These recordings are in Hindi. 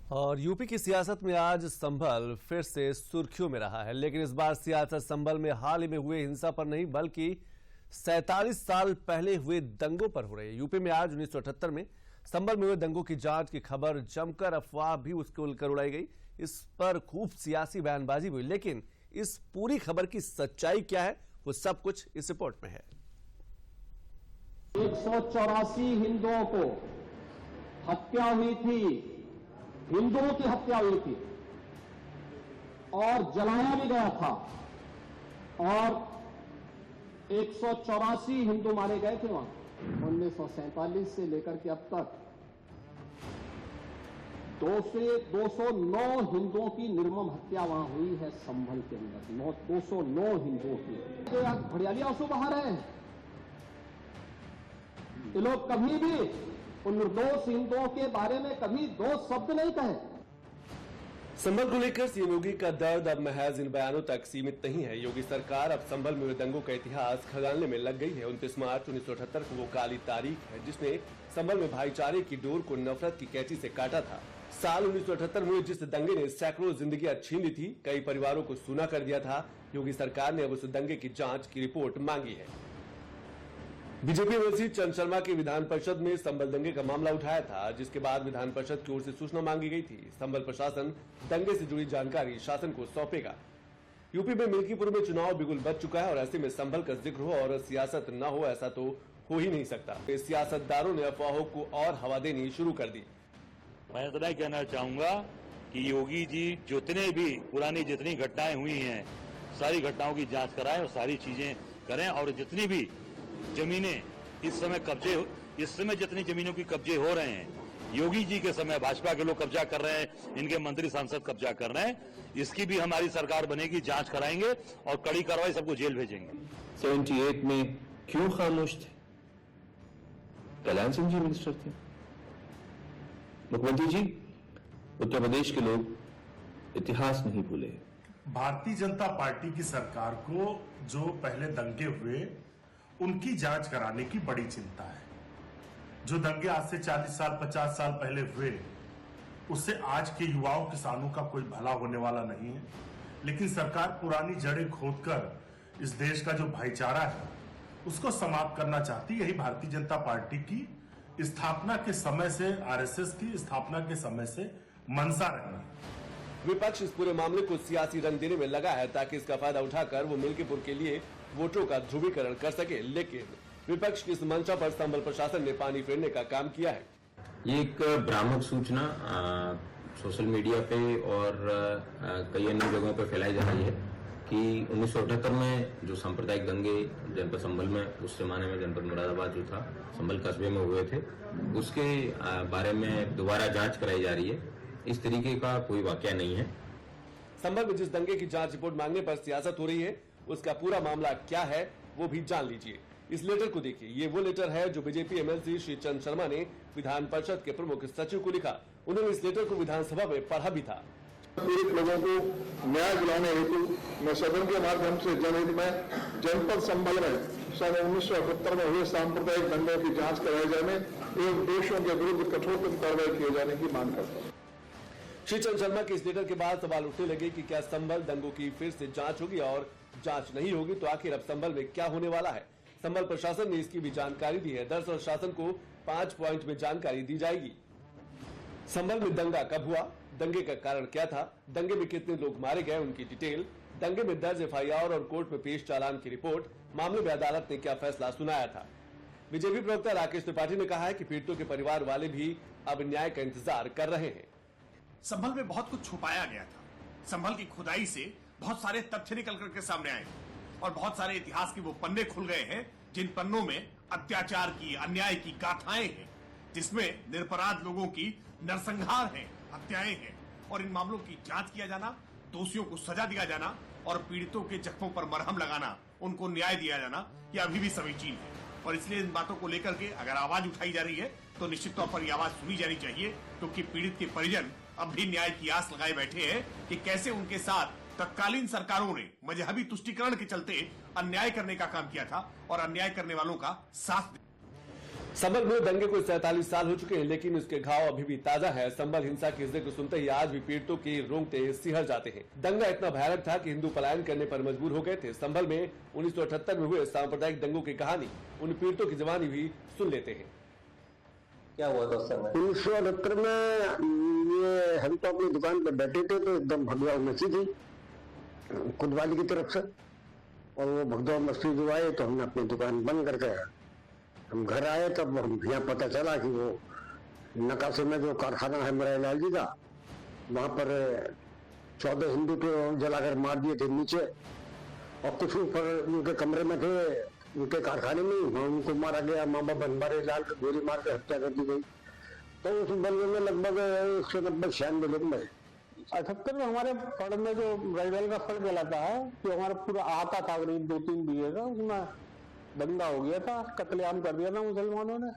और यूपी की सियासत में आज संभल फिर से सुर्खियों में रहा है, लेकिन इस बार सियासत संभल में हाल ही में हुए हिंसा पर नहीं बल्कि 47 साल पहले हुए दंगों पर हो रही है। यूपी में आज 1978 में संभल में हुए दंगों की जांच की खबर जमकर अफवाह भी उसको लेकर उड़ाई गई। इस पर खूब सियासी बयानबाजी हुई, लेकिन इस पूरी खबर की सच्चाई क्या है वो सब कुछ इस रिपोर्ट में है। 184 हिंदुओं को हत्या हुई थी, हिंदुओं की हत्या हुई थी और जलाया भी गया था और 184 हिंदू मारे गए थे वहां। 1947 से लेकर के अब तक 209 हिंदुओं की निर्मम हत्या वहां हुई है। संभल के अंदर 209 हिंदुओं की। तो आज भड़ियाली आंसू बहा रहे हैं ये लोग। कभी भी उन निर्दोष हिंदुओं के बारे में कभी दो शब्द नहीं कहे। संभल को लेकर सीएम योगी का दर्द अब महज इन बयानों तक सीमित नहीं है। योगी सरकार अब संभल में हुए दंगों का इतिहास खंगालने में लग गई है। 29 मार्च 1978 को वो काली तारीख है जिसने संभल में भाईचारे की डोर को नफरत की कैंची से काटा था। साल 1978 में जिस दंगे ने सैकड़ों जिंदगियां छीन ली थी, कई परिवारों को सूना कर दिया था, योगी सरकार ने अब उस दंगे की जांच की रिपोर्ट मांगी है। बीजेपी एमएलसी चंद शर्मा की विधान परिषद में संभल दंगे का मामला उठाया था, जिसके बाद विधान परिषद की ओर से सूचना मांगी गई थी। संभल प्रशासन दंगे से जुड़ी जानकारी शासन को सौंपेगा। यूपी में मिल्कीपुर में चुनाव बिगुल बच चुका है और ऐसे में संभल का जिक्र हो और सियासत न हो ऐसा तो हो ही नहीं सकता। सियासतदारों ने अफवाहों को और हवा देनी शुरू कर दी। मैं इतना ही कहना चाहूंगा कि योगी जी जितने भी पुरानी जितनी घटनाएं हुई हैं सारी घटनाओं की जांच कराएं और सारी चीजें करें और जितनी भी जमीनें इस समय जितनी जमीनों की कब्जे हो रहे हैं, योगी जी के समय भाजपा के लोग कब्जा कर रहे हैं, इनके मंत्री सांसद कब्जा कर रहे हैं, इसकी भी हमारी सरकार बनेगी, जांच कराएंगे और कड़ी कार्रवाई सबको जेल भेजेंगे। 78 में क्यों खामोश थे? कल्याण सिंह जी मिनिस्टर थे। मुख्यमंत्री जी, उत्तर प्रदेश के लोग इतिहास नहीं भूले। भारतीय जनता पार्टी की सरकार को जो पहले दंगे हुए उनकी जांच कराने की बड़ी चिंता है। जो दंगे आज से 40 साल 50 साल पहले हुए उससे आज के युवाओं किसानों का कोई भला होने वाला नहीं है। लेकिन सरकार पुरानी जड़ें खोदकर इस देश का जो भाईचारा है उसको समाप्त करना चाहती है। यही भारतीय जनता पार्टी की स्थापना के समय से, आरएसएस की स्थापना के समय से मंशा रही है। विपक्ष इस पूरे मामले को सियासी रंग देने में लगा है ताकि इसका फायदा उठाकर वो मिल्कीपुर के लिए वोटों का ध्रुवीकरण कर सके, लेकिन विपक्ष की इस मंशा पर संभल प्रशासन ने पानी फेरने का काम किया है। ये एक भ्रामक सूचना सोशल मीडिया पे और कई अन्य जगहों पे फैलाई जा रही है कि 1978 में जो सांप्रदायिक दंगे जनपद संभल में, उस जमाने में जनपद मुरादाबाद जो था संभल कस्बे में हुए थे, उसके बारे में दोबारा जांच कराई जा रही है। इस तरीके का कोई वाकया नहीं है। संभल में जिस दंगे की जांच रिपोर्ट मांगने पर सियासत हो रही है उसका पूरा मामला क्या है वो भी जान लीजिए। इस लेटर को देखिए। ये वो लेटर है जो बीजेपी एमएलसी श्री चंद शर्मा ने विधान परिषद के प्रमुख सचिव को लिखा। उन्होंने इस लेटर को विधानसभा में पढ़ा भी था। पीड़ित लोगों को न्याय दिलाने हेतु मैं सदन के माध्यम से जनहित में जनपद संभल में सन 1978 में हुए सांप्रदायिक दंगों की जांच कराए जाने एवं दोषियों के विरुद्ध कठोर कार्रवाई किए जाने की मांग करता हूँ। श्री चंद शर्मा के इस लेटर के बाद सवाल उठने लगे कि क्या संभल दंगों की फिर से जांच होगी, और जांच नहीं होगी तो आखिर अब संभल में क्या होने वाला है। संभल प्रशासन ने इसकी भी जानकारी दी है। दरअसल शासन को 5 पॉइंट में जानकारी दी जाएगी। संभल में दंगा कब हुआ, दंगे का कारण क्या था, दंगे में कितने लोग मारे गए उनकी डिटेल, दंगे में दर्ज एफआईआर और कोर्ट में पेश चालान की रिपोर्ट, मामले में अदालत ने क्या फैसला सुनाया था। बीजेपी प्रवक्ता राकेश त्रिपाठी ने कहा है कि पीड़ितों के परिवार वाले भी अब न्याय का इंतजार कर रहे हैं। संभल में बहुत कुछ छुपाया गया था। संभल की खुदाई से बहुत सारे तथ्य निकल करके सामने आए और बहुत सारे इतिहास के वो पन्ने खुल गए हैं जिन पन्नों में अत्याचार की, अन्याय की गाथाएं हैं, जिसमें निरपराध लोगों की नरसंहार है, हत्याएं हैं। और इन मामलों की जांच किया जाना, दोषियों को सजा दिया जाना और पीड़ितों के जख्मों पर मरहम लगाना, उनको न्याय दिया जाना, यह अभी भी समीचीन है। और इसलिए इन बातों को लेकर के अगर आवाज उठाई जा रही है तो निश्चित तौर पर यह आवाज सुनी जानी चाहिए, क्योंकि पीड़ित के परिजन अब भी न्याय की आस लगाए बैठे हैं कि कैसे उनके साथ तत्कालीन सरकारों ने मजहबी तुष्टीकरण के चलते अन्याय करने का काम किया था और अन्याय करने वालों का साथ संभल में दंगे को 47 साल हो चुके हैं, लेकिन उसके घाव अभी भी ताजा है। संभल हिंसा के जिक्र सुनते ही आज भी पीड़ितों के रोंगटे सिहर जाते हैं। दंगा इतना भयानक था कि हिंदू पलायन करने पर मजबूर हो गए थे। संभल में 1978 में हुए सांप्रदायिक दंगों की कहानी, उन पीड़ितों की जबानी भी सुन लेते हैं। क्या हुआ था उस समय? 1978 में ये हम तो अपनी दुकान पर बैठे थे तो एकदम भगदौड़ मची थी कुदवाली की तरफ से, और वो भगदौड़ मस्ती जो आए तो हमने अपनी दुकान बंद करके हम घर आए। तब हम यहाँ पता चला कि वो नकाशे में जो कारखाना है मेरा लाल जी का, वहाँ पर 14 हिंदू को जलाकर मार दिए थे नीचे, और कुछ ऊपर उनके कमरे में थे, उनके कारखाने में उनको मारा गया। मामा बनवारी लाल को गोली मार कर हत्या कर दी गई। तो उस बंगले में लगभग 190-96 लोग मरे। 78 में हमारे फड़ में जो राइवल का फड़ कहलाता है, जो हमारा पूरा आता था करीब 2-3 बीघे का, उसमें दंगा हो गया था, कत्लेआम कर दिया था मुसलमानों ने।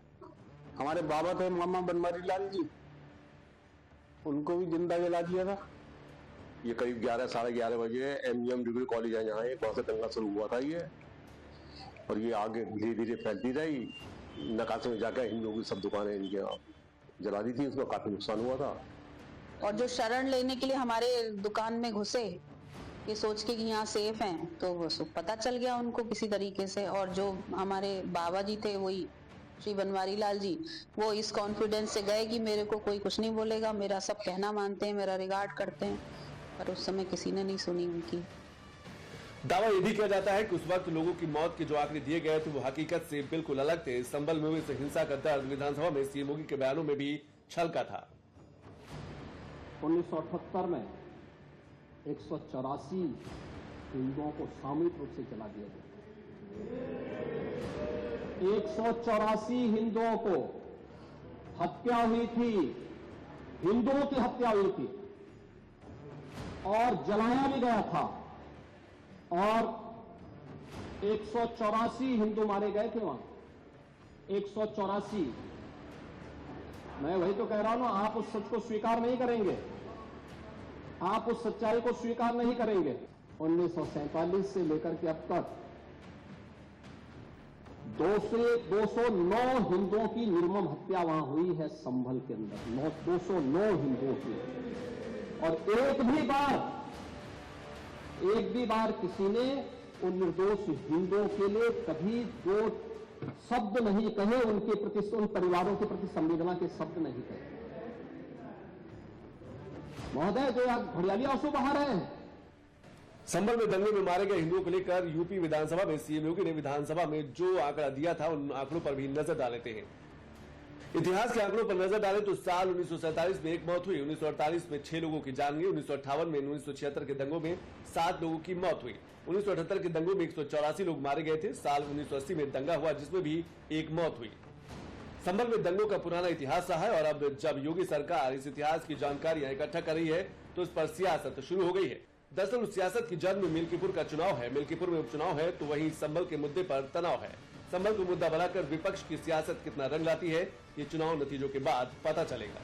हमारे बाबा थे मामा बनवारी लाल जी, उनको भी जिंदा जला दिया था। ये करीब 11-11:30 बजे MGM डिग्री कॉलेज है यहाँ, वहां से दंगा शुरू हुआ था ये, और ये आगे धीरे धीरे फैलती रही। नकाशे में जाकर हिंदुओं की सब दुकानें इनके यहाँ जला दी थी, उसमें काफी नुकसान हुआ था। और जो शरण लेने के लिए हमारे दुकान में घुसे, ये सोच के कि यहाँ सेफ हैं, तो वो पता चल गया उनको किसी तरीके से। और जो हमारे बाबा जी थे, वही श्री बनवारी लाल जी, वो इस कॉन्फिडेंस से गए कि मेरे को कोई कुछ नहीं बोलेगा, मेरा सब कहना मानते हैं, मेरा रिगार्ड करते हैं। पर उस समय किसी ने नहीं सुनी उनकी। दावा यह भी किया जाता है कि उस वक्त लोगों की मौत के जो आंकड़े दिए गए थे वो हकीकत से बिल्कुल अलग थे। संभल में हुई इस हिंसा का दर्द विधानसभा में सीएम योगी के बयानों में भी छलका था। 1978 में 184 हिंदुओं को सामूहिक रूप से जला दिया गया। 184 हिंदुओं को हत्या हुई थी, हिंदुओं की हत्या हुई थी, और जलाया भी गया था। और 184 हिंदू मारे गए थे वहां, 184। मैं वही तो कह रहा हूं ना, आप उस सच को स्वीकार नहीं करेंगे, आप उस सच्चाई को स्वीकार नहीं करेंगे। 1947 से लेकर के अब तक 209 हिंदुओं की निर्मम हत्या वहां हुई है संभल के अंदर, 209 हिंदुओं की। और एक भी बार किसी ने उन निर्दोष हिंदुओं के लिए कभी दो शब्द नहीं कहे, उनके प्रति, उन परिवारों के प्रति संवेदना के शब्द नहीं कहे। महोदय, जो आज घड़ियाली आंसू बहा रहे हैं। संभल में दंगे में मारे गए हिंदुओं को लेकर यूपी विधानसभा में सीएम योगी ने विधानसभा में जो आंकड़ा दिया था, उन आंकड़ों पर भी नजर डालते हैं। इतिहास के आंकड़ों पर नजर डालें तो साल 1947 में 1 मौत हुई, 1948 में 6 लोगों की जान गई, 1958 में 1976 के दंगों में 7 लोगों की मौत हुई, 1978 के दंगों में 184 लोग मारे गए थे। साल 1980 में दंगा हुआ जिसमें भी 1 मौत हुई। संभल में दंगों का पुराना इतिहास रहा है, और अब जब योगी सरकार इस इतिहास की जानकारियां इकट्ठा कर रही है तो इस पर सियासत शुरू हो गई है। दरअसल उस सियासत की जड़ में मिल्कीपुर का चुनाव है। मिल्कीपुर में उपचुनाव है तो वहीं संभल के मुद्दे पर तनाव है। संभल को मुद्दा बनाकर विपक्ष की सियासत कितना रंग लाती है, ये चुनाव नतीजों के बाद पता चलेगा।